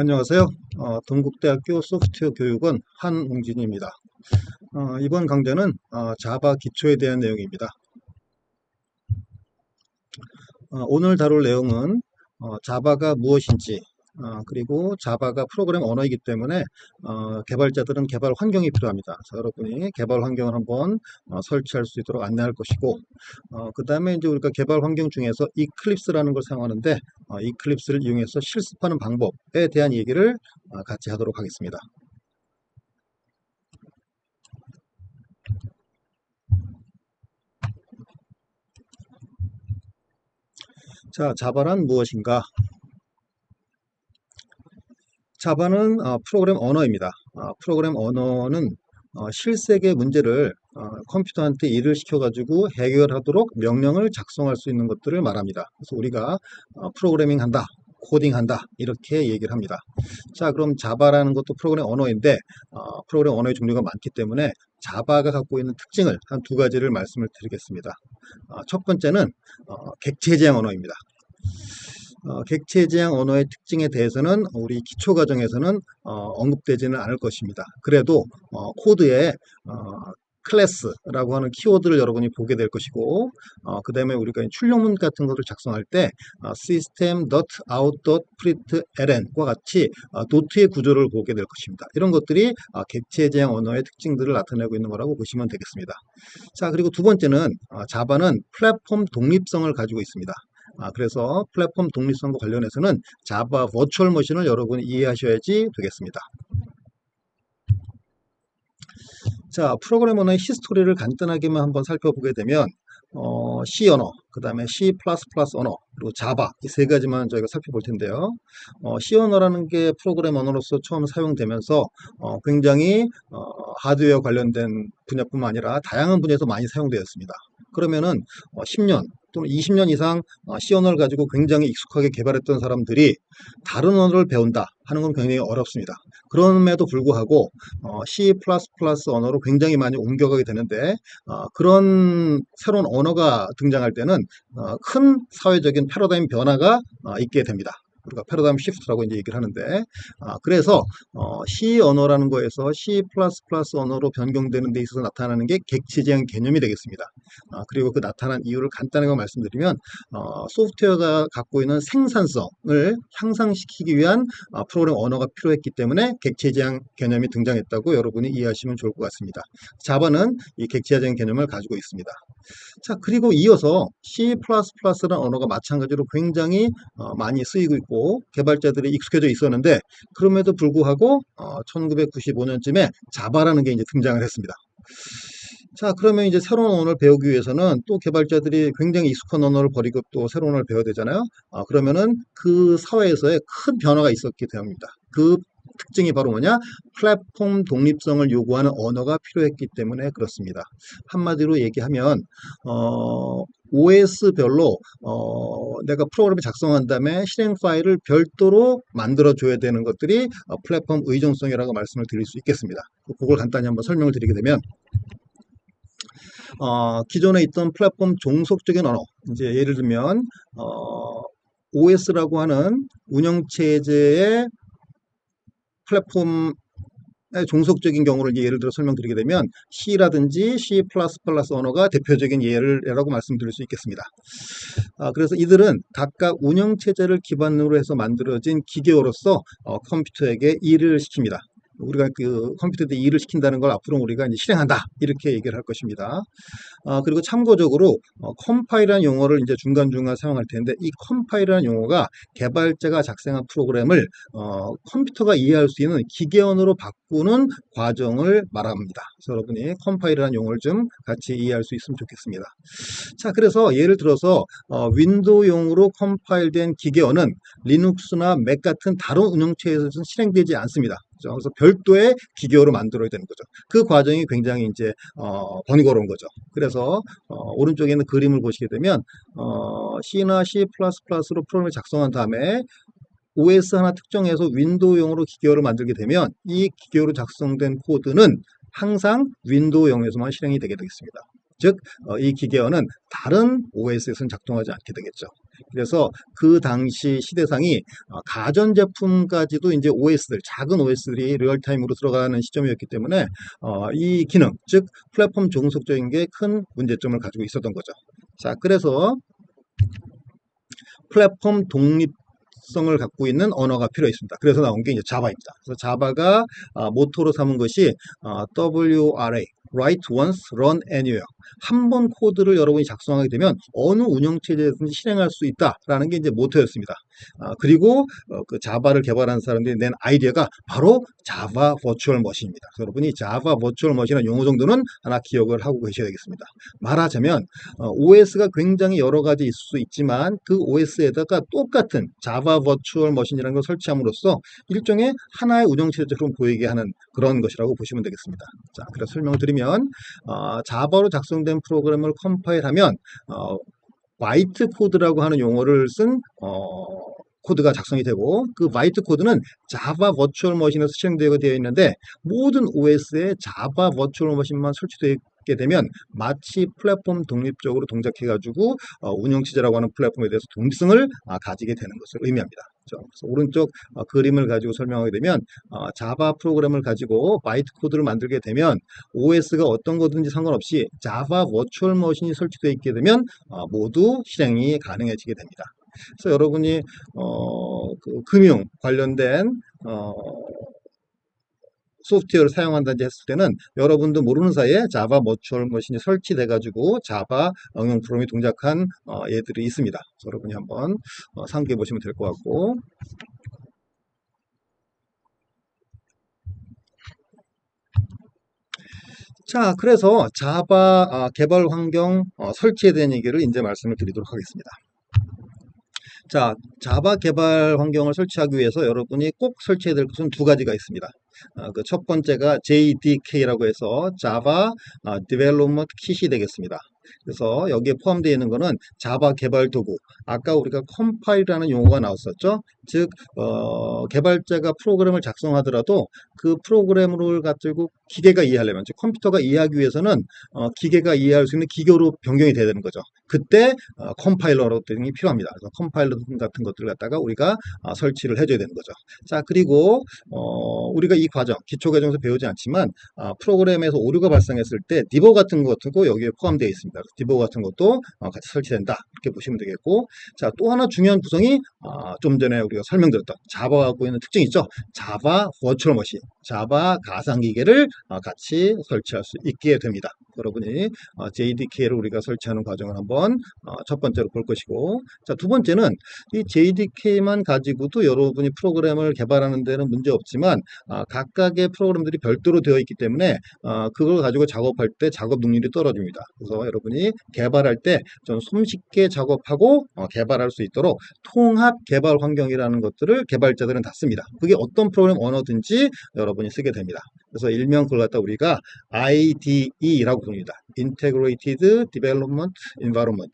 안녕하세요. 동국대학교 소프트웨어 교육원 한웅진입니다. 이번 강좌는 자바 기초에 대한 내용입니다. 오늘 다룰 내용은 자바가 무엇인지, 그리고 자바가 프로그램 언어이기 때문에 개발자들은 개발 환경이 필요합니다. 그래서 여러분이 개발 환경을 한번 설치할 수 있도록 안내할 것이고, 그 다음에 이제 우리가 개발 환경 중에서 이클립스라는 걸 사용하는데, 이클립스를 이용해서 실습하는 방법에 대한 얘기를 같이 하도록 하겠습니다. 자, 자바란 무엇인가? 자바는 프로그램 언어입니다. 프로그램 언어는 실세계 문제를 컴퓨터한테 일을 시켜가지고 해결하도록 명령을 작성할 수 있는 것들을 말합니다. 그래서 우리가 프로그래밍 한다, 코딩 한다, 이렇게 얘기를 합니다. 자, 그럼 자바라는 것도 프로그램 언어인데, 프로그램 언어의 종류가 많기 때문에 자바가 갖고 있는 특징을 한 두 가지를 말씀을 드리겠습니다. 첫 번째는 객체 지향 언어입니다. 객체 지향 언어의 특징에 대해서는 우리 기초 과정에서는 언급되지는 않을 것입니다. 그래도 코드에 클래스라고 하는 키워드를 여러분이 보게 될 것이고, 그 다음에 우리가 출력문 같은 것을 작성할 때 system.out.println과 같이 도트의 구조를 보게 될 것입니다. 이런 것들이 객체 지향 언어의 특징들을 나타내고 있는 거라고 보시면 되겠습니다. 자, 그리고 두 번째는 자바는 플랫폼 독립성을 가지고 있습니다. 그래서 플랫폼 독립성과 관련해서는 자바 버추얼 머신을 여러분이 이해하셔야지 되겠습니다. 자, 프로그램 언어의 히스토리를 간단하게만 한번 살펴보게 되면 C 언어, 그 다음에 C++ 언어, 그리고 자바 이 세 가지만 저희가 살펴볼 텐데요. C 언어라는 게 프로그램 언어로서 처음 사용되면서 굉장히 하드웨어 관련된 분야뿐만 아니라 다양한 분야에서 많이 사용되었습니다. 그러면은 10년 또는 20년 이상 C 언어를 가지고 굉장히 익숙하게 개발했던 사람들이 다른 언어를 배운다 하는 건 굉장히 어렵습니다. 그럼에도 불구하고 C++ 언어로 굉장히 많이 옮겨가게 되는데 그런 새로운 언어가 등장할 때는 큰 사회적인 패러다임 변화가 있게 됩니다. 우리가 패러다임 시프트라고 이제 얘기를 하는데, 그래서 C 언어라는 거에서 C++ 언어로 변경되는 데 있어서 나타나는 게 객체 지향 개념이 되겠습니다. 그리고 그 나타난 이유를 간단하게 말씀드리면 소프트웨어가 갖고 있는 생산성을 향상시키기 위한 프로그램 언어가 필요했기 때문에 객체 지향 개념이 등장했다고 여러분이 이해하시면 좋을 것 같습니다. 자바는 이 객체 지향 개념을 가지고 있습니다. 자, 그리고 이어서 C++라는 언어가 마찬가지로 굉장히 많이 쓰이고 있고 개발자들이 익숙해져 있었는데, 그럼에도 불구하고 1995년쯤에 자바라는 게 이제 등장을 했습니다. 자, 그러면 이제 새로운 언어를 배우기 위해서는 또 개발자들이 굉장히 익숙한 언어를 버리고 또 새로운 언어를 배워야 되잖아요. 그러면은 그 사회에서의 큰 변화가 있었기 때문입니다. 그 특징이 바로 뭐냐? 플랫폼 독립성을 요구하는 언어가 필요했기 때문에 그렇습니다. 한마디로 얘기하면 OS별로 내가 프로그램을 작성한 다음에 실행 파일을 별도로 만들어 줘야 되는 것들이 플랫폼 의존성이라고 말씀을 드릴 수 있겠습니다. 그걸 간단히 한번 설명을 드리게 되면, 기존에 있던 플랫폼 종속적인 언어, 이제 예를 들면 OS라고 하는 운영체제의 플랫폼 종속적인 경우를 예를 들어 설명드리게 되면 C라든지 C++ 언어가 대표적인 예라고 말씀드릴 수 있겠습니다. 그래서 이들은 각각 운영체제를 기반으로 해서 만들어진 기계어로서 컴퓨터에게 일을 시킵니다. 우리가 그 컴퓨터에 일을 시킨다는 걸 앞으로 우리가 이제 실행한다 이렇게 얘기를 할 것입니다. 그리고 참고적으로 컴파일이라는 용어를 이제 중간중간 사용할 텐데, 이 컴파일이라는 용어가 개발자가 작성한 프로그램을 컴퓨터가 이해할 수 있는 기계언어로 바꾸는 과정을 말합니다. 그래서 여러분이 컴파일이라는 용어를 좀 같이 이해할 수 있으면 좋겠습니다. 자, 그래서 예를 들어서 윈도우용으로 컴파일된 기계어는 리눅스나 맥 같은 다른 운영체에서는 실행되지 않습니다. 그래서 별도의 기계어로 만들어야 되는 거죠. 그 과정이 굉장히 이제 번거로운 거죠. 그래서 오른쪽에 있는 그림을 보시게 되면 C나 C++로 프로그램을 작성한 다음에 OS 하나 특정해서 윈도우용으로 기계어를 만들게 되면 이 기계어로 작성된 코드는 항상 윈도우용에서만 실행이 되게 되겠습니다. 즉 이 기계어는 다른 OS에서는 작동하지 않게 되겠죠. 그래서 그 당시 시대상이 가전제품까지도 이제 OS들, 작은 OS들이 리얼타임으로 들어가는 시점이었기 때문에 이 기능, 즉 플랫폼 종속적인 게 큰 문제점을 가지고 있었던 거죠. 자, 그래서 플랫폼 독립성을 갖고 있는 언어가 필요했습니다. 그래서 나온 게 이제 자바입니다. 그래서 자바가 모토로 삼은 것이 WRA, Write Once, Run Anywhere. 한 번 코드를 여러분이 작성하게 되면 어느 운영체제에서든지 실행할 수 있다라는 게 이제 모토였습니다. 그리고 그 자바를 개발한 사람들이 낸 아이디어가 바로 자바 버추얼 머신입니다. 그래서 여러분이 자바 버추얼 머신의 용어 정도는 하나 기억을 하고 계셔야 되겠습니다. 말하자면 OS가 굉장히 여러 가지 있을 수 있지만 그 OS에다가 똑같은 자바 버추얼 머신이라는 걸 설치함으로써 일종의 하나의 운영체제처럼 보이게 하는 그런 것이라고 보시면 되겠습니다. 자, 그래서 설명을 드리면 자바로 작성된 프로그램을 컴파일하면 바이트 코드라고 하는 용어를 쓴 코드가 작성이 되고 그 바이트 코드는 자바 버추얼 머신에서 실행되어 있는데 모든 OS에 자바 버추얼 머신만 설치되어 있게 되면 마치 플랫폼 독립적으로 동작해가지고 운영체제라고 하는 플랫폼에 대해서 독립성을 가지게 되는 것을 의미합니다. 그래서 오른쪽 그림을 가지고 설명하게 되면 자바 프로그램을 가지고 바이트 코드를 만들게 되면 OS가 어떤 거든지 상관없이 자바 버추얼 머신이 설치되어 있게 되면 모두 실행이 가능해지게 됩니다. 그래서 여러분이 그 금융 관련된 소프트웨어를 사용한다든지 했을 때는 여러분도 모르는 사이에 자바 버추얼 머신이 설치돼 가지고 자바 응용 프로그램이 동작한 예들이 있습니다. 그래서 여러분이 한번 상기해 보시면 될 것 같고, 자, 그래서 자바 개발 환경 설치에 대한 얘기를 이제 말씀을 드리도록 하겠습니다. 자, 자바 개발 환경을 설치하기 위해서 여러분이 꼭 설치해야 될 것은 두 가지가 있습니다. 그 첫 번째가 JDK라고 해서 Java Development Kit이 되겠습니다. 그래서 여기에 포함되어 있는 것은 자바 개발 도구. 아까 우리가 컴파일이라는 용어가 나왔었죠. 즉 개발자가 프로그램을 작성하더라도 그 프로그램을 가지고 기계가 이해하려면, 즉 컴퓨터가 이해하기 위해서는 기계가 이해할 수 있는 기계로 변경이 돼야 되는 거죠. 그때 컴파일러 등이 필요합니다. 그래서 컴파일러 같은 것들을 갖다가 우리가 설치를 해줘야 되는 거죠. 자, 그리고 우리가 이 과정, 기초 과정에서 배우지 않지만 프로그램에서 오류가 발생했을 때 디버 같은 것도 여기에 포함되어 있습니다. 디버 같은 것도 같이 설치된다, 이렇게 보시면 되겠고, 자, 또 하나 중요한 구성이 좀 전에 우리가 설명드렸던 자바가 갖고 있는 특징이 있죠. 자바 버추얼 머신, 자바 가상기계를 같이 설치할 수 있게 됩니다. 여러분이 JDK를 우리가 설치하는 과정을 한번 첫 번째로 볼 것이고, 자, 두 번째는 이 JDK만 가지고도 여러분이 프로그램을 개발하는 데는 문제 없지만 각각의 프로그램들이 별도로 되어 있기 때문에 그걸 가지고 작업할 때 작업 능률이 떨어집니다. 그래서 여러분이 개발할 때 좀 손쉽게 작업하고 개발할 수 있도록 통합 개발 환경이라는 것들을 개발자들은 다 씁니다. 그게 어떤 프로그램 언어든지 여러분이 쓰게 됩니다. 그래서 일명 그걸 갖다 우리가 IDE라고 부릅니다. Integrated Development Environment.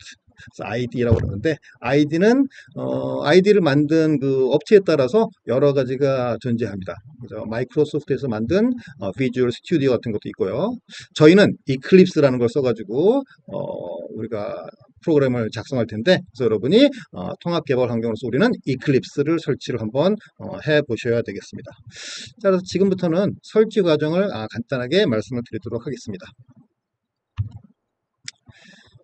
그래서 ID라고 그러는데, ID를 만든 그 업체에 따라서 여러 가지가 존재합니다. 그래서 마이크로소프트에서 만든 비주얼 스튜디오 같은 것도 있고요. 저희는 이클립스라는 걸 써가지고 우리가 프로그램을 작성할 텐데, 그래서 여러분이 통합 개발 환경으로서 우리는 이클립스를 설치를 한번 해 보셔야 되겠습니다. 자, 그래서 지금부터는 설치 과정을 간단하게 말씀을 드리도록 하겠습니다.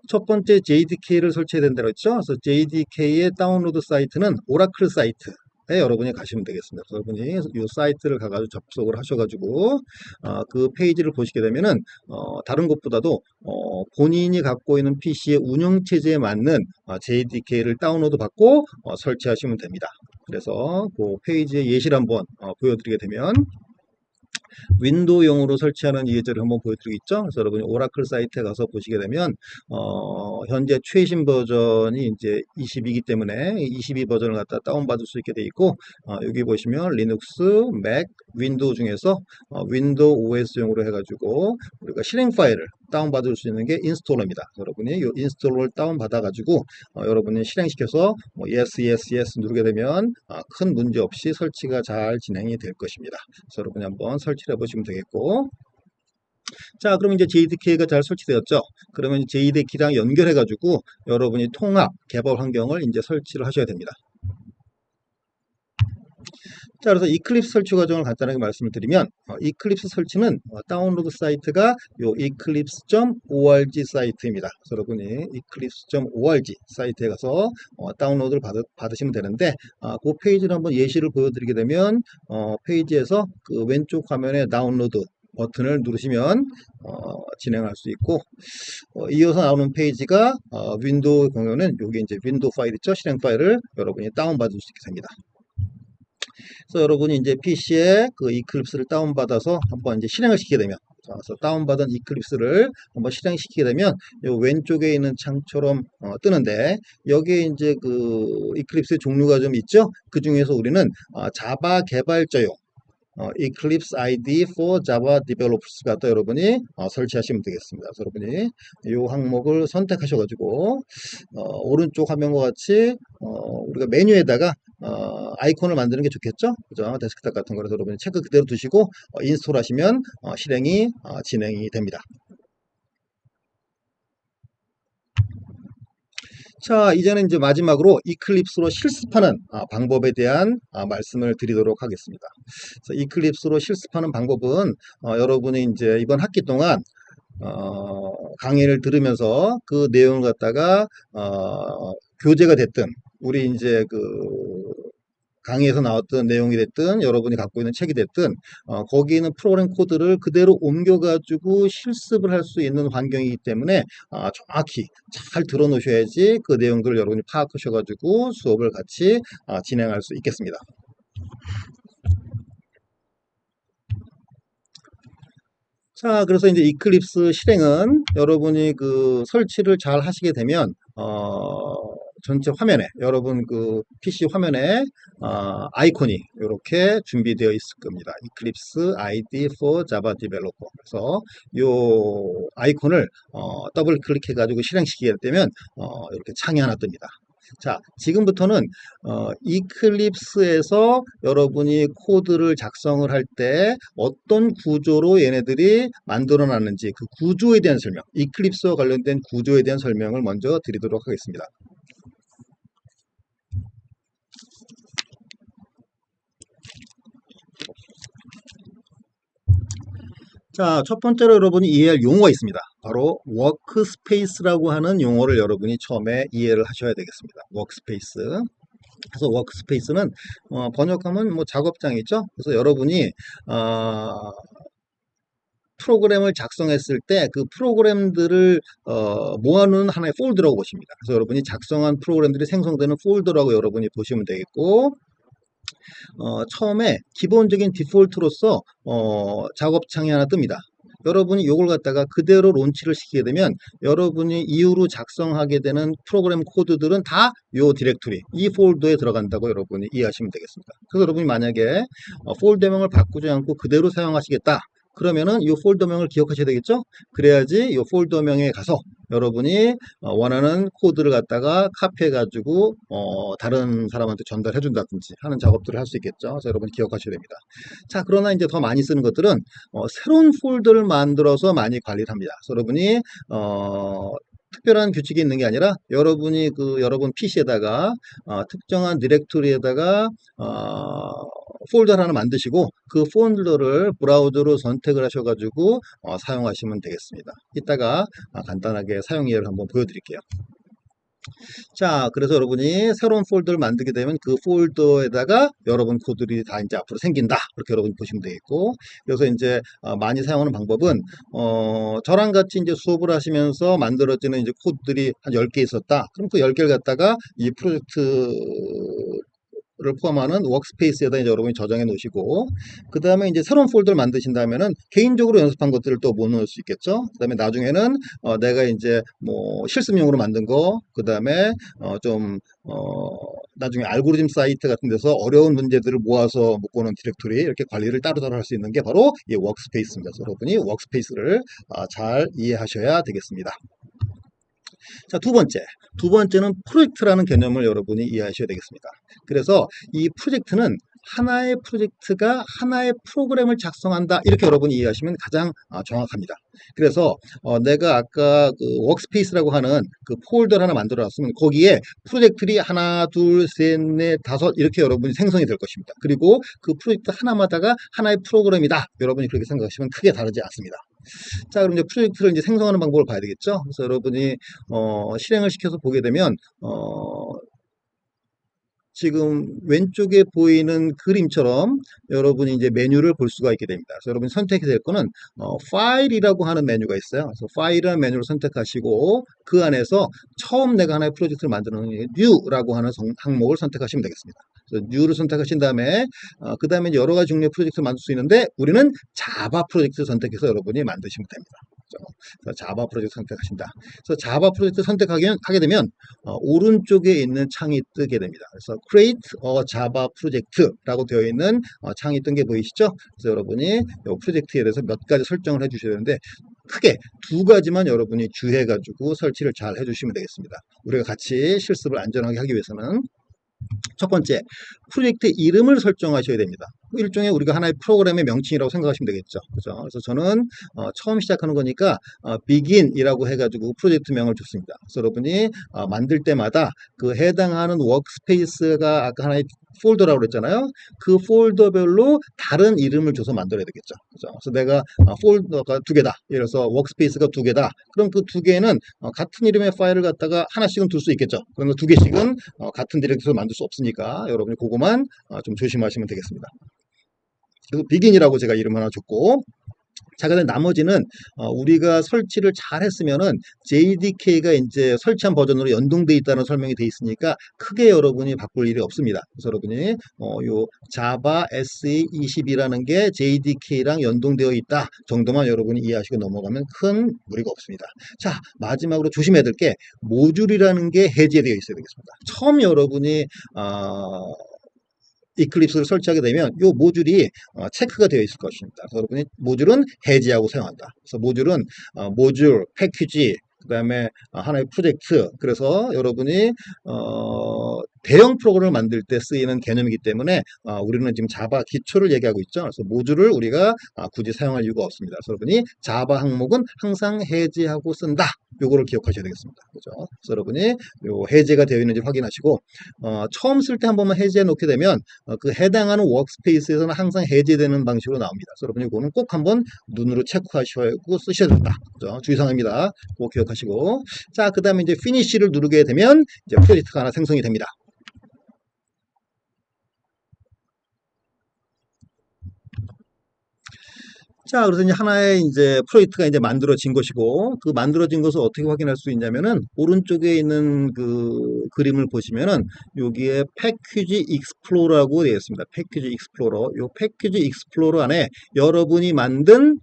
첫 번째 JDK를 설치해야 된다고 했죠. 그래서 JDK의 다운로드 사이트는 오라클 사이트에 여러분이 가시면 되겠습니다. 그래서 여러분이 이 사이트를 가가지고 접속을 하셔가지고 그 페이지를 보시게 되면은 다른 것보다도 본인이 갖고 있는 PC의 운영체제에 맞는 JDK를 다운로드 받고 설치하시면 됩니다. 그래서 그 페이지의 예시를 한번 보여드리게 되면, 윈도우용으로 설치하는 예제를 한번 보여드리겠죠. 그래서 여러분이 오라클 사이트에 가서 보시게 되면 현재 최신 버전이 이제 22이기 때문에 22 버전을 갖다 다운받을 수 있게 돼 있고, 여기 보시면 리눅스, 맥, 윈도우 중에서 윈도우 OS용으로 해가지고 우리가 실행 파일을 다운받을 수 있는 게 인스톨러입니다. 여러분이 이 인스톨러를 다운받아 가지고 여러분이 실행시켜서 yes 누르게 되면 큰 문제 없이 설치가 잘 진행이 될 것입니다. 그래서 여러분이 한번 설치를 해보시면 되겠고, 자, 그럼 이제 JDK가 잘 설치되었죠. 그러면 JDK랑 연결해 가지고 여러분이 통합 개발 환경을 이제 설치를 하셔야 됩니다. 자, 그래서 이클립스 설치 과정을 간단하게 말씀을 드리면 이클립스 설치는 다운로드 사이트가 요 eclipse.org 사이트입니다. 그래서 여러분이 eclipse.org 사이트에 가서 다운로드를 받으시면 되는데 그 페이지를 한번 예시를 보여드리게 되면 페이지에서 그 왼쪽 화면에 다운로드 버튼을 누르시면 진행할 수 있고 이어서 나오는 페이지가 윈도우 경우는 여기 이제 윈도우 파일 있죠, 실행 파일을 여러분이 다운받을 수 있게 됩니다. 그래서 여러분이 이제 PC에 그 이클립스를 다운받아서 한번 이제 실행을 시키게 되면, 그래서 다운받은 이클립스를 한번 실행시키게 되면, 요 왼쪽에 있는 창처럼 뜨는데, 여기에 이제 그 이클립스의 종류가 좀 있죠? 그 중에서 우리는 자바 개발자용, Eclipse IDE for Java Developers 갖다 여러분이 설치하시면 되겠습니다. 그래서 여러분이 이 항목을 선택하셔가지고 오른쪽 화면과 같이 우리가 메뉴에다가 아이콘을 만드는 게 좋겠죠? 그죠? 데스크탑 같은 거라서 여러분이 체크 그대로 두시고 인스톨하시면 실행이 진행이 됩니다. 자, 이제는 이제 마지막으로 이클립스로 실습하는 방법에 대한 말씀을 드리도록 하겠습니다. 그래서 이클립스로 실습하는 방법은 여러분이 이제 이번 학기 동안 강의를 들으면서 그 내용을 갖다가 교재가 됐든 우리 이제 그 강의에서 나왔던 내용이 됐든 여러분이 갖고 있는 책이 됐든 거기 있는 프로그램 코드를 그대로 옮겨가지고 실습을 할 수 있는 환경이기 때문에 정확히 잘 들어놓으셔야지 그 내용들을 여러분이 파악하셔가지고 수업을 같이 진행할 수 있겠습니다. 자, 그래서 이제 이클립스 실행은 여러분이 그 설치를 잘 하시게 되면 전체 화면에 여러분 그 PC 화면에 아이콘이 이렇게 준비되어 있을 겁니다. Eclipse IDE for Java Developer. 그래서 이 아이콘을 더블 클릭해 가지고 실행시키게 되면 이렇게 창이 하나 뜹니다. 자, 지금부터는 이클립스에서 여러분이 코드를 작성을 할 때 어떤 구조로 얘네들이 만들어 놨는지 그 구조에 대한 설명, 이클립스와 관련된 구조에 대한 설명을 먼저 드리도록 하겠습니다. 자, 첫 번째로 여러분이 이해할 용어가 있습니다. 바로 워크스페이스라고 하는 용어를 여러분이 처음에 이해를 하셔야 되겠습니다. 워크스페이스. 그래서 워크스페이스는 번역하면 뭐 작업장이죠. 그래서 여러분이 프로그램을 작성했을 때 그 프로그램들을 모아놓은 하나의 폴더라고 보십니다. 그래서 여러분이 작성한 프로그램들이 생성되는 폴더라고 여러분이 보시면 되겠고 처음에 기본적인 디폴트로서 작업창이 하나 뜹니다. 여러분이 이걸 갖다가 그대로 론치를 시키게 되면 여러분이 이후로 작성하게 되는 프로그램 코드들은 다 이 디렉토리, 이 폴더에 들어간다고 여러분이 이해하시면 되겠습니다. 그래서 여러분이 만약에 폴더명을 바꾸지 않고 그대로 사용하시겠다. 그러면은 이 폴더명을 기억하셔야 되겠죠? 그래야지 이 폴더명에 가서 여러분이 원하는 코드를 갖다가 카피해 가지고 다른 사람한테 전달해 준다든지 하는 작업들을 할 수 있겠죠. 그래서 여러분이 기억하셔야 됩니다. 자, 그러나 이제 더 많이 쓰는 것들은 새로운 폴더를 만들어서 많이 관리를 합니다. 그래서 여러분이 특별한 규칙이 있는 게 아니라 여러분이 그 여러분 PC에다가 특정한 디렉토리에다가 폴더를 하나 만드시고 그 폴더를 브라우저로 선택을 하셔가지고 사용하시면 되겠습니다. 이따가 간단하게 사용 예를 한번 보여드릴게요. 자, 그래서 여러분이 새로운 폴더를 만들게 되면 그 폴더에다가 여러분 코드들이 다 이제 앞으로 생긴다. 그렇게 여러분 보시면 되겠고. 그래서 이제 많이 사용하는 방법은 저랑 같이 이제 수업을 하시면서 만들어지는 이제 코드들이 한 10개 있었다. 그럼 그 10개를 갖다가 이 프로젝트 를 포함하는 워크스페이스에다 이제 여러분이 저장해 놓으시고 그 다음에 이제 새로운 폴더를 만드신다면은 개인적으로 연습한 것들을 또 모아놓을 수 있겠죠. 그 다음에 나중에는 내가 이제 뭐 실습용으로 만든 거, 그 다음에 나중에 알고리즘 사이트 같은 데서 어려운 문제들을 모아서 묶어놓은 디렉토리 이렇게 관리를 따로따로 할 수 있는 게 바로 이 워크스페이스입니다. 그래서 여러분이 워크스페이스를 잘 이해하셔야 되겠습니다. 자, 두 번째는 프로젝트라는 개념을 여러분이 이해하셔야 되겠습니다. 그래서 이 프로젝트는 하나의 프로젝트가 하나의 프로그램을 작성한다. 이렇게 여러분이 이해하시면 가장 정확합니다. 그래서 내가 아까 그 워크스페이스라고 하는 그 폴더를 하나 만들어 놨으면 거기에 프로젝트들이 하나, 둘, 셋, 넷, 다섯 이렇게 여러분이 생성이 될 것입니다. 그리고 그 프로젝트 하나마다가 하나의 프로그램이다. 여러분이 그렇게 생각하시면 크게 다르지 않습니다. 자, 그럼 이제 프로젝트를 이제 생성하는 방법을 봐야 되겠죠. 그래서 여러분이 실행을 시켜서 보게 되면 지금 왼쪽에 보이는 그림처럼 여러분이 이제 메뉴를 볼 수가 있게 됩니다. 그래서 여러분이 선택이 될 거는 파일이라고 하는 메뉴가 있어요. 그래서 파일이라는 메뉴를 선택하시고 그 안에서 처음 내가 하나의 프로젝트를 만드는 New라고 하는 항목을 선택하시면 되겠습니다. 그래서 New를 선택하신 다음에 그 다음에 여러 가지 종류의 프로젝트를 만들 수 있는데 우리는 자바 프로젝트를 선택해서 여러분이 만드시면 됩니다. 그래서 자바 프로젝트 선택하신다. 그래서 자바 프로젝트 선택하게 되면 오른쪽에 있는 창이 뜨게 됩니다. 그래서 Create a Java Project라고 되어 있는 창이 뜬 게 보이시죠? 그래서 여러분이 이 프로젝트에 대해서 몇 가지 설정을 해주셔야 되는데 크게 두 가지만 여러분이 주의해가지고 설치를 잘 해주시면 되겠습니다. 우리가 같이 실습을 안전하게 하기 위해서는 첫 번째, 프로젝트 이름을 설정하셔야 됩니다. 일종의 우리가 하나의 프로그램의 명칭이라고 생각하시면 되겠죠. 그죠? 그래서 저는 처음 시작하는 거니까 begin이라고 해가지고 프로젝트명을 줬습니다. 그래서 여러분이 만들 때마다 그 해당하는 워크스페이스가 아까 하나의 폴더라고 그랬잖아요. 그 폴더별로 다른 이름을 줘서 만들어야 되겠죠. 그죠? 그래서 내가 폴더가 두 개다. 예를 들어서 워크스페이스가 두 개다. 그럼 그 두 개는 같은 이름의 파일을 갖다가 하나씩은 둘 수 있겠죠. 그러면 두 개씩은 같은 디렉터리에서 만들 수 없으니까 여러분이 그거만 좀 조심하시면 되겠습니다. 그래서 비긴이라고 제가 이름 하나 줬고, 자, 그다음 나머지는 우리가 설치를 잘 했으면은 JDK가 이제 설치한 버전으로 연동돼 있다는 설명이 돼 있으니까 크게 여러분이 바꿀 일이 없습니다. 그래서 여러분이 요 Java SE20이라는 게 JDK랑 연동되어 있다 정도만 여러분이 이해하시고 넘어가면 큰 무리가 없습니다. 자, 마지막으로 조심해야 될 게 모듈이라는 게 해제되어 있어야 되겠습니다. 처음 여러분이 이클립스를 설치하게 되면 이 모듈이 체크가 되어 있을 것입니다. 그래서 여러분이 모듈은 해제하고 사용한다. 그래서 모듈은 모듈, 패키지, 그 다음에 하나의 프로젝트. 그래서 여러분이 대형 프로그램을 만들 때 쓰이는 개념이기 때문에 우리는 지금 자바 기초를 얘기하고 있죠. 그래서 모듈을 우리가 굳이 사용할 이유가 없습니다. 그래서 여러분이 자바 항목은 항상 해제하고 쓴다. 요거를 기억하셔야 되겠습니다. 그죠? 그래서 여러분이 요 해제가 되어 있는지 확인하시고 처음 쓸 때 한 번만 해제해 놓게 되면 그 해당하는 워크스페이스에서는 항상 해제되는 방식으로 나옵니다. 그래서 여러분이 이거는 꼭 한번 눈으로 체크하시고 쓰셔야 된다. 그죠? 주의사항입니다. 꼭 기억하시고 자, 그 다음에 이제 피니시를 누르게 되면 이제 프로젝트가 하나 생성이 됩니다. 자, 그래서 이제 하나의 이제 프로젝트가 이제 만들어진 것이고, 그 만들어진 것을 어떻게 확인할 수 있냐면은, 오른쪽에 있는 그 그림을 보시면은, 여기에 패키지 익스플로러라고 되어 있습니다. 패키지 익스플로러. 요 패키지 익스플로러 안에 여러분이 만든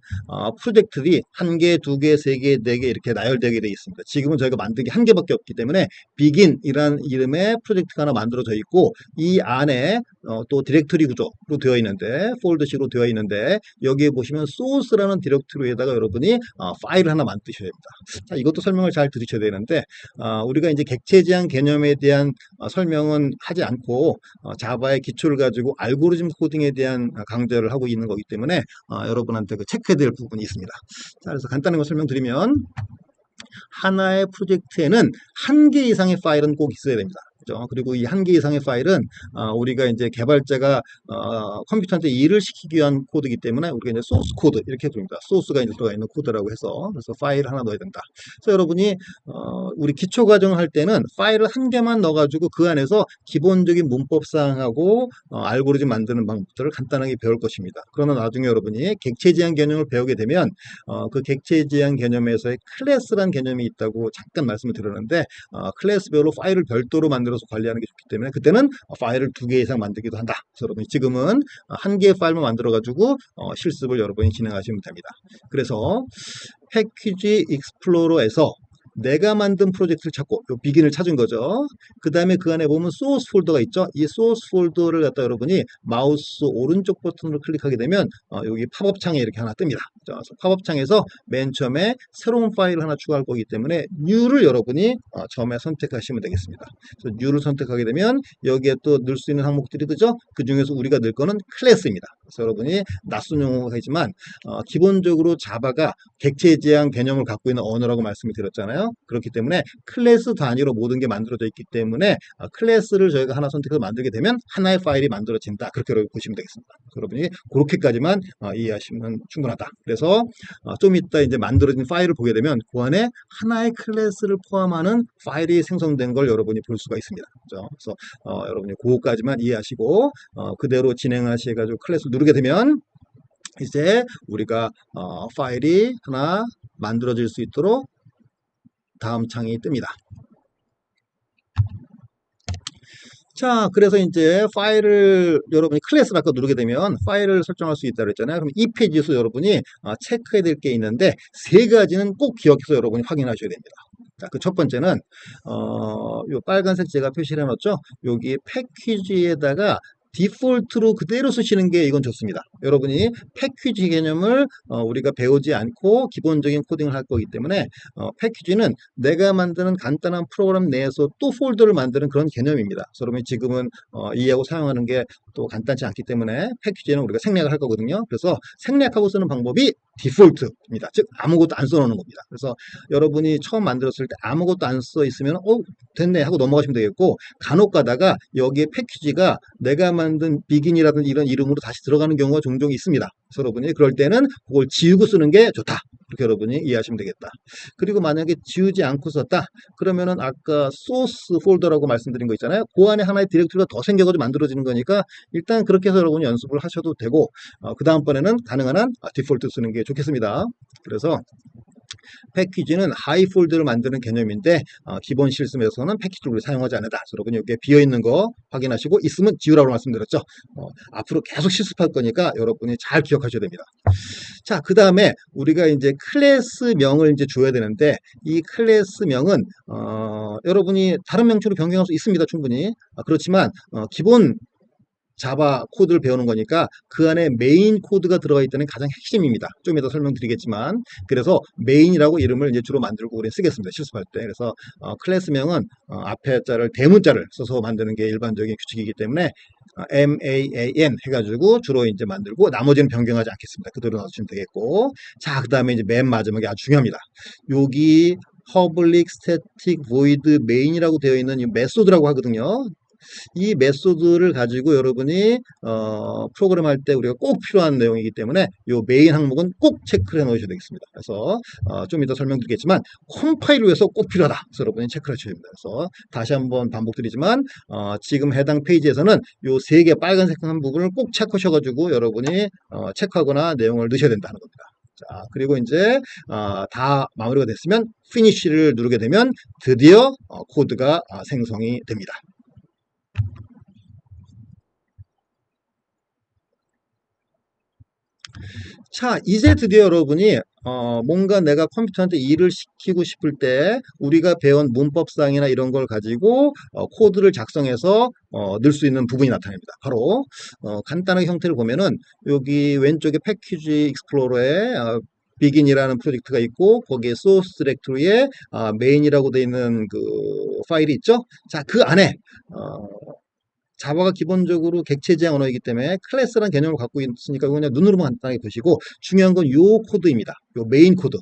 프로젝트들이 한 개, 두 개, 세 개, 네 개 이렇게 나열되게 되어 있습니다. 지금은 저희가 만든 게 한 개밖에 없기 때문에, begin이라는 이름의 프로젝트가 하나 만들어져 있고, 이 안에 또 디렉터리 구조로 되어 있는데, 폴더식으로 되어 있는데, 여기에 보시면 소스라는 디렉토리에다가 여러분이 파일을 하나 만드셔야 됩니다. 자, 이것도 설명을 잘 들으셔야 되는데 우리가 이제 객체 지향 개념에 대한 설명은 하지 않고 자바의 기초를 가지고 알고리즘 코딩에 대한 강좌를 하고 있는 거기 때문에 여러분한테 그 체크해야 될 부분이 있습니다. 자, 그래서 간단한 거 설명드리면 하나의 프로젝트에는 한 개 이상의 파일은 꼭 있어야 됩니다. 그죠? 그리고 이 한 개 이상의 파일은 우리가 이제 개발자가 컴퓨터한테 일을 시키기 위한 코드이기 때문에 우리가 이제 소스 코드 이렇게 부릅니다. 소스가 이제 들어가 있는 코드라고 해서 그래서 파일을 하나 넣어야 된다. 그래서 여러분이 우리 기초 과정을 할 때는 파일을 한 개만 넣어가지고 그 안에서 기본적인 문법 사항하고 알고리즘 만드는 방법들을 간단하게 배울 것입니다. 그러나 나중에 여러분이 객체 지향 개념을 배우게 되면 그 객체 지향 개념에서의 클래스란 개념이 있다고 잠깐 말씀을 드렸는데 클래스별로 파일을 별도로 만들어서 관리하는 게 좋기 때문에 그때는 파일을 두 개 이상 만들기도 한다. 그래서 여러분이 지금은 한 개의 파일만 만들어 가지고 실습을 여러분이 진행하시면 됩니다. 그래서 패키지 익스플로러에서 내가 만든 프로젝트를 찾고 요 비긴을 찾은 거죠. 그 다음에 그 안에 보면 소스 폴더가 있죠. 이 소스 폴더를 갖다 여러분이 마우스 오른쪽 버튼으로 클릭하게 되면 여기 팝업 창에 이렇게 하나 뜹니다. 그래서 팝업 창에서 맨 처음에 새로운 파일을 하나 추가할 거기 때문에 new를 여러분이 처음에 선택하시면 되겠습니다. 그래서 new를 선택하게 되면 여기에 또 넣을 수 있는 항목들이 뜨죠. 그 중에서 우리가 넣을 거는 클래스입니다. 그래서 여러분이 낯선 용어가 있지만 기본적으로 자바가 객체 지향 개념을 갖고 있는 언어라고 말씀을 드렸잖아요. 그렇기 때문에 클래스 단위로 모든 게 만들어져 있기 때문에 클래스를 저희가 하나 선택해서 만들게 되면 하나의 파일이 만들어진다. 그렇게 보시면 되겠습니다. 여러분이 그렇게까지만 이해하시면 충분하다. 그래서 좀 이따 이제 만들어진 파일을 보게 되면 그 안에 하나의 클래스를 포함하는 파일이 생성된 걸 여러분이 볼 수가 있습니다. 그렇죠? 그래서 여러분이 그거까지만 이해하시고 그대로 진행하셔가지고 클래스를 누르게 되면 이제 우리가 파일이 하나 만들어질 수 있도록 다음 창이 뜹니다. 자, 그래서 이제 파일을 여러분이 클래스를 아까 누르게 되면 파일을 설정할 수 있다고 했잖아요. 그럼 이 페이지에서 여러분이 체크해야 될 게 있는데 세 가지는 꼭 기억해서 여러분이 확인하셔야 됩니다. 자, 그 첫 번째는 요 빨간색 제가 표시를 해놨죠. 여기 패키지에다가 디폴트로 그대로 쓰시는 게 이건 좋습니다. 여러분이 패키지 개념을 우리가 배우지 않고 기본적인 코딩을 할 거기 때문에 패키지는 내가 만드는 간단한 프로그램 내에서 또 폴더를 만드는 그런 개념입니다. 그래서 여러분이 지금은 이해하고 사용하는 게 또 간단치 않기 때문에 패키지는 우리가 생략을 할 거거든요. 그래서 생략하고 쓰는 방법이 디폴트입니다. 즉 아무것도 안 써놓는 겁니다. 그래서 여러분이 처음 만들었을 때 아무것도 안 써 있으면 됐네 하고 넘어가시면 되겠고, 간혹 가다가 여기에 패키지가 내가 만든 비긴이라든지 이런 이름으로 다시 들어가는 경우가 종종 있습니다. 그래서 여러분이 그럴 때는 그걸 지우고 쓰는 게 좋다. 그렇게 여러분이 이해하시면 되겠다. 그리고 만약에 지우지 않고 썼다 그러면은 아까 소스 폴더라고 말씀드린 거 있잖아요. 그 안에 하나의 디렉토리가 더 생겨가지고 만들어지는 거니까 일단 그렇게 해서 여러분이 연습을 하셔도 되고, 그 다음번에는 가능한 한 디폴트 쓰는 게 좋겠습니다. 그래서 패키지는 하이 폴드를 만드는 개념인데 기본 실습에서는 패키지를 우리 사용하지 않는다. 그래서 여러분이 여기에 비어있는 거 확인하시고 있으면 지우라고 말씀드렸죠. 앞으로 계속 실습할 거니까 여러분이 잘 기억하셔야 됩니다. 자, 그 다음에 우리가 이제 클래스명을 이제 줘야 되는데 이 클래스명은 여러분이 다른 명칭으로 변경할 수 있습니다. 충분히. 그렇지만 기본 자바 코드를 배우는 거니까 그 안에 메인 코드가 들어가 있다는 가장 핵심입니다. 좀 이따 설명드리겠지만, 그래서 메인이라고 이름을 이제 주로 만들고 우리 쓰겠습니다. 실습할 때. 그래서 클래스명은 앞에 자를 대문자를 써서 만드는 게 일반적인 규칙이기 때문에 MAAN 해가지고 주로 이제 만들고 나머지는 변경하지 않겠습니다. 그대로 놔주시면 되겠고, 자, 그 다음에 이제 맨 마지막에 아주 중요합니다. 여기 public static void main이라고 되어 있는 이 메소드라고 하거든요. 이 메소드를 가지고 여러분이 프로그램 할 때 우리가 꼭 필요한 내용이기 때문에 이 메인 항목은 꼭 체크를 해 놓으셔야 되겠습니다. 그래서 좀 이따 설명드리겠지만 컴파일을 위해서 꼭 필요하다. 그래서 여러분이 체크를 하셔야 됩니다. 그래서 다시 한번 반복드리지만 지금 해당 페이지에서는 이 세 개 빨간색 한 부분을 꼭 체크하셔가지고 여러분이 체크하거나 내용을 넣으셔야 된다는 겁니다. 자, 그리고 이제 다 마무리가 됐으면 피니쉬를 누르게 되면 드디어 코드가 생성이 됩니다. 자, 이제 드디어 여러분이 뭔가 내가 컴퓨터한테 일을 시키고 싶을 때 우리가 배운 문법상이나 이런 걸 가지고 코드를 작성해서 넣을 수 있는 부분이 나타납니다. 바로 간단하게 형태를 보면은 여기 왼쪽에 패키지 익스플로러에 비긴이라는 프로젝트가 있고 거기에 소스 디렉토리에 메인이라고 되어 있는 그 파일이 있죠. 자, 그 안에 자바가 기본적으로 객체 지향 언어이기 때문에 클래스라는 개념을 갖고 있으니까 그냥 눈으로만 간단하게 보시고, 중요한 건 요 코드입니다. 요 메인 코드.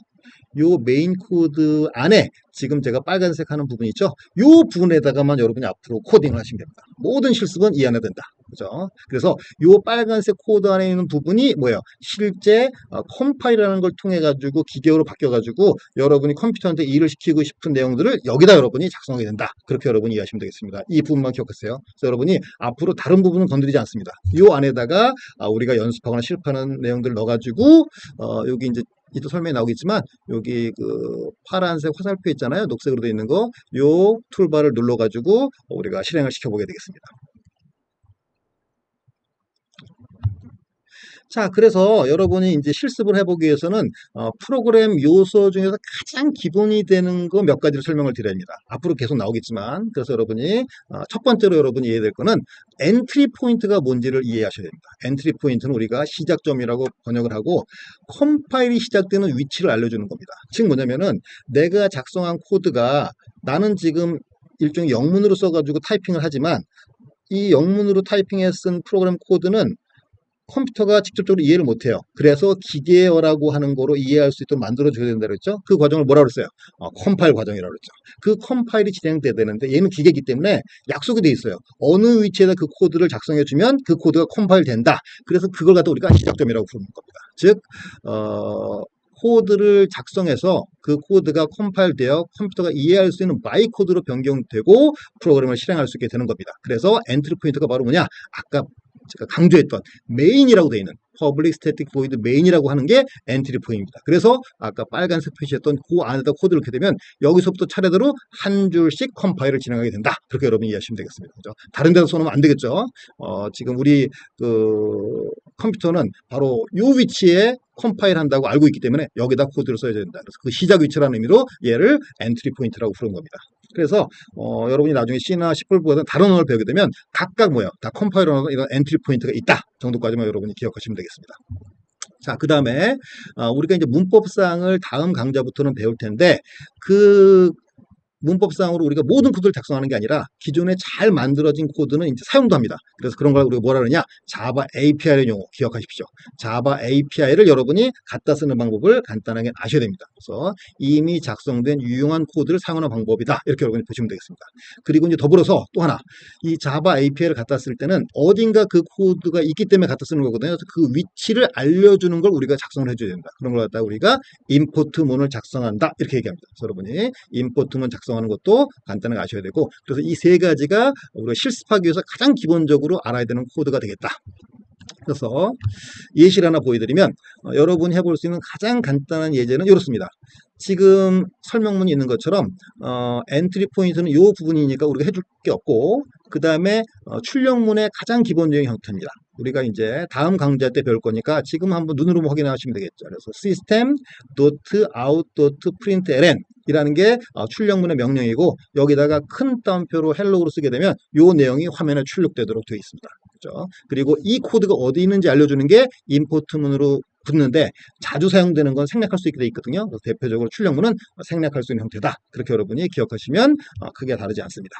요 메인 코드 안에 지금 제가 빨간색 하는 부분 있죠? 요 부분에다가만 여러분이 앞으로 코딩을 하시면 됩니다. 모든 실습은 이 안에 된다. 그죠? 그래서 요 빨간색 코드 안에 있는 부분이 뭐예요? 실제 컴파일이라는 걸 통해 가지고 기계로 바뀌어 가지고 여러분이 컴퓨터한테 일을 시키고 싶은 내용들을 여기다 여러분이 작성하게 된다. 그렇게 여러분이 이해하시면 되겠습니다. 이 부분만 기억하세요. 그래서 여러분이 앞으로 다른 부분은 건드리지 않습니다. 요 안에다가 우리가 연습하거나 실습하는 내용들을 넣어 가지고 여기 이제 이도 설명이 나오겠지만 여기 그 파란색 화살표 있잖아요. 녹색으로 되어 있는 거. 요 툴바를 눌러 가지고 우리가 실행을 시켜 보게 되겠습니다. 자, 그래서 여러분이 이제 실습을 해보기 위해서는 프로그램 요소 중에서 가장 기본이 되는 거 몇 가지를 설명을 드립니다. 앞으로 계속 나오겠지만, 그래서 여러분이 첫 번째로 여러분이 이해해야 될 거는 엔트리 포인트가 뭔지를 이해하셔야 됩니다. 엔트리 포인트는 우리가 시작점이라고 번역을 하고 컴파일이 시작되는 위치를 알려주는 겁니다. 즉 뭐냐면은 내가 작성한 코드가 나는 지금 일종의 영문으로 써가지고 타이핑을 하지만 이 영문으로 타이핑해 쓴 프로그램 코드는 컴퓨터가 직접적으로 이해를 못해요. 그래서 기계어라고 하는 거로 이해할 수 있도록 만들어줘야 된다고 했죠. 그 과정을 뭐라고 그랬어요? 컴파일 과정이라고 그랬죠. 그 컴파일이 진행돼야 되는데 얘는 기계이기 때문에 약속이 돼 있어요. 어느 위치에다 그 코드를 작성해주면 그 코드가 컴파일 된다. 그래서 그걸 갖다 우리가 시작점이라고 부르는 겁니다. 즉 코드를 작성해서 그 코드가 컴파일되어 컴퓨터가 이해할 수 있는 바이 코드로 변경되고 프로그램을 실행할 수 있게 되는 겁니다. 그래서 엔트리 포인트가 바로 뭐냐? 아까 제가 강조했던 메인이라고 되어 있는 public static void main이라고 하는 게 엔트리 포인트입니다. 그래서 아까 빨간색 표시했던 그 안에다 코드를 넣게 되면 여기서부터 차례대로 한 줄씩 컴파일을 진행하게 된다. 그렇게 여러분이 이해하시면 되겠습니다. 그죠? 다른 데서 써놓으면 안 되겠죠. 지금 우리 그 컴퓨터는 바로 이 위치에 컴파일 한다고 알고 있기 때문에 여기다 코드를 써야 된다. 그래서 그 시작 위치라는 의미로 얘를 엔트리 포인트라고 부르는 겁니다. 그래서 여러분이 나중에 C나 C++보다 다른 언어를 배우게 되면 각각 뭐예요? 다 컴파일러나 이런 엔트리 포인트가 있다 정도까지만 여러분이 기억하시면 되겠습니다. 자, 그 다음에 우리가 이제 문법상을 다음 강좌부터는 배울 텐데 그 문법상으로 우리가 모든 코드를 작성하는 게 아니라 기존에 잘 만들어진 코드는 이제 사용도 합니다. 그래서 그런 걸 우리가 뭐라 그러냐? 자바 API라는 용어 기억하십시오. 자바 API를 여러분이 갖다 쓰는 방법을 간단하게 아셔야 됩니다. 그래서 이미 작성된 유용한 코드를 사용하는 방법이다. 이렇게 여러분이 보시면 되겠습니다. 그리고 이제 더불어서 또 하나, 이 자바 API를 갖다 쓸 때는 어딘가 그 코드가 있기 때문에 갖다 쓰는 거거든요. 그래서 그 위치를 알려주는 걸 우리가 작성을 해줘야 된다. 그런 걸 갖다가 우리가 임포트 문을 작성한다. 이렇게 얘기합니다. 그래서 여러분이 임포트 문 작성하는 것도 간단하게 아셔야 되고, 그래서 이 세 가지가 우리가 실습하기 위해서 가장 기본적으로 알아야 되는 코드가 되겠다. 그래서 예시를 하나 보여드리면 여러분이 해볼 수 있는 가장 간단한 예제는 이렇습니다. 지금 설명문이 있는 것처럼 엔트리 포인트는 이 부분이니까 우리가 해줄 게 없고 그 다음에 출력문의 가장 기본적인 형태입니다. 우리가 이제 다음 강좌 때 배울 거니까 지금 한번 눈으로 확인하시면 되겠죠. 그래서 system.out.println 이라는 게 출력문의 명령이고 여기다가 큰 따옴표로 헬로우로 쓰게 되면 이 내용이 화면에 출력되도록 되어 있습니다. 그렇죠? 그리고 이 코드가 어디 있는지 알려주는 게 임포트문으로 붙는데 자주 사용되는 건 생략할 수 있게 되어 있거든요. 그래서 대표적으로 출력문은 생략할 수 있는 형태다. 그렇게 여러분이 기억하시면 크게 다르지 않습니다.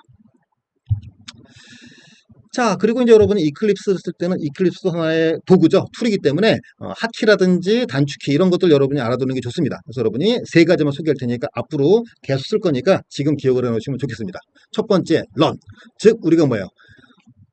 자, 그리고 이제 여러분이 이클립스를 쓸 때는 이클립스도 하나의 도구죠. 툴이기 때문에 하키라든지 단축키 이런 것들 여러분이 알아두는 게 좋습니다. 그래서 여러분이 세 가지만 소개할 테니까 앞으로 계속 쓸 거니까 지금 기억을 해놓으시면 좋겠습니다. 첫 번째, run. 즉, 우리가 뭐예요?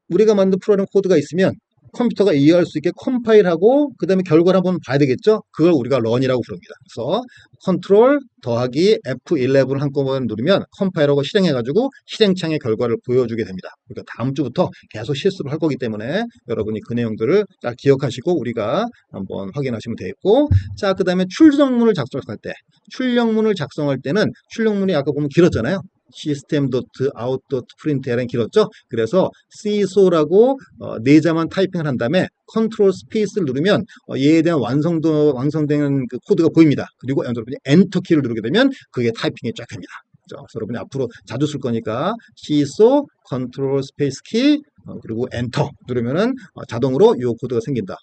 우리가 만든 프로그램 코드가 있으면 컴퓨터가 이해할 수 있게 컴파일하고 그 다음에 결과를 한번 봐야 되겠죠. 그걸 우리가 run이라고 부릅니다. 그래서 컨트롤 더하기 F11을 한꺼번에 누르면 컴파일하고 실행해가지고 실행창의 결과를 보여주게 됩니다. 그러니까 다음 주부터 계속 실습을 할 거기 때문에 여러분이 그 내용들을 잘 기억하시고 우리가 한번 확인하시면 되겠고, 자, 그 다음에 출력문을 작성할 때 출력문을 작성할 때는 출력문이 아까 보면 길었잖아요. system.out.println 길었죠? 그래서 CSO라고 네 자만 타이핑을 한 다음에 컨트롤 스페이스를 누르면 얘에 대한 완성된 그 코드가 보입니다. 그리고 여러분이 엔터 키를 누르게 되면 그게 타이핑이 쫙 됩니다. 그래서 여러분이 앞으로 자주 쓸 거니까 CSO 컨트롤 스페이스 키 그리고 엔터 누르면은 자동으로 이 코드가 생긴다.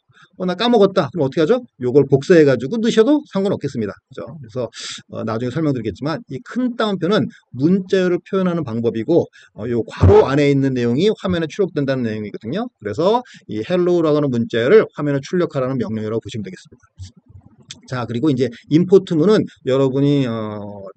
나 까먹었다. 그럼 어떻게 하죠? 요걸 복사해가지고 넣으셔도 상관없겠습니다. 그죠? 그래서 나중에 설명드리겠지만 이 큰 따옴표는 문자열을 표현하는 방법이고 요 괄호 안에 있는 내용이 화면에 출력된다는 내용이거든요. 그래서 이 hello라고 하는 문자열을 화면에 출력하라는 명령이라고 보시면 되겠습니다. 자, 그리고 이제 임포트문은 여러분이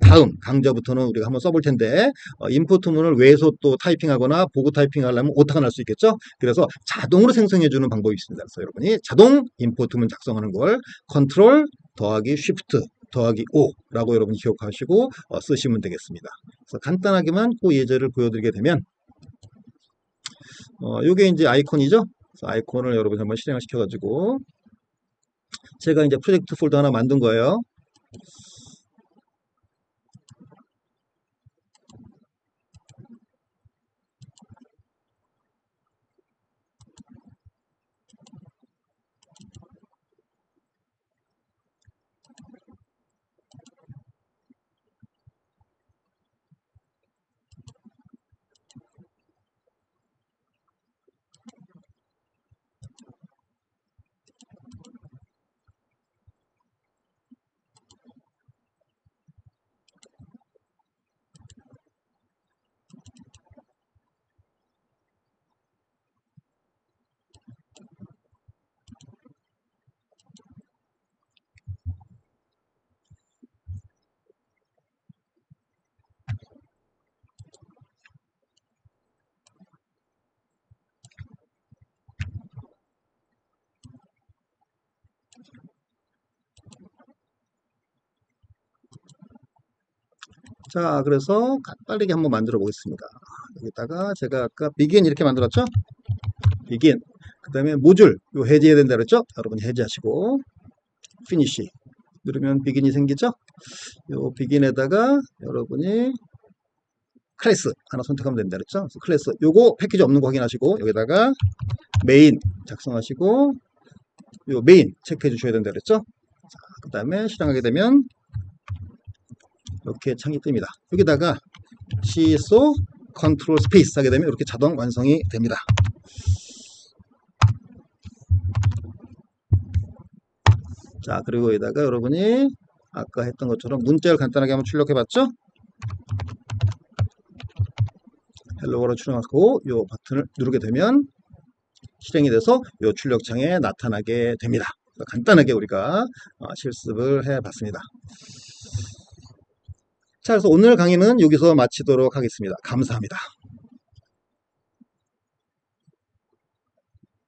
다음 강좌부터는 우리가 한번 써볼 텐데 임포트문을 외에서 또 타이핑하거나 보고 타이핑하려면 오타가 날 수 있겠죠. 그래서 자동으로 생성해주는 방법이 있습니다. 그래서 여러분이 자동 임포트문 작성하는 걸 컨트롤 더하기 쉬프트 더하기 O라고 여러분이 기억하시고 쓰시면 되겠습니다. 그래서 간단하게만 그 예제를 보여드리게 되면 요게 이제 아이콘이죠. 그래서 아이콘을 여러분이 한번 실행을 시켜가지고 제가 이제 프로젝트 폴더 하나 만든 거예요. 자, 그래서 빠르게 한번 만들어 보겠습니다. 여기다가 제가 아까 begin 이렇게 만들었죠? begin. 그 다음에 모듈, 요 해제해야 된다 그랬죠? 여러분 해제하시고, finish. 누르면 begin이 생기죠? 요 begin에다가 여러분이 클래스 하나 선택하면 된다 그랬죠? 그래서 클래스, 요거 패키지 없는 거 확인하시고, 여기다가 메인 작성하시고, 요 메인 체크해 주셔야 된다 그랬죠? 그 다음에 실행하게 되면 이렇게 창이 뜹니다. 여기다가 CSO 컨트롤 스페이스 하게 되면 이렇게 자동 완성이 됩니다. 자, 그리고 여기다가 여러분이 아까 했던 것처럼 문자를 간단하게 한번 출력해 봤죠? 헬로워로 출력하고 이 버튼을 누르게 되면 실행이 돼서 이 출력창에 나타나게 됩니다. 간단하게 우리가 실습을 해 봤습니다. 자, 그래서 오늘 강의는 여기서 마치도록 하겠습니다. 감사합니다.